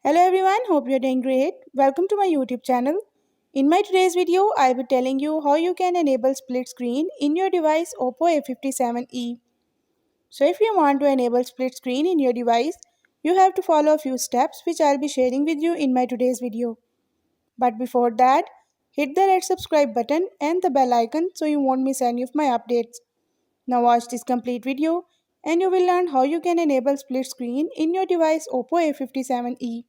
Hello everyone, hope you're doing great. Welcome to my YouTube channel. In my today's video, I'll be telling you how you can enable split screen in your device Oppo A57e. So if you want to enable split screen in your device, you have to follow a few steps which I'll be sharing with you in my today's video. But before that, hit the red subscribe button and the bell icon so you won't miss any of my updates. Now watch this complete video and you will learn how you can enable split screen in your device Oppo A57e.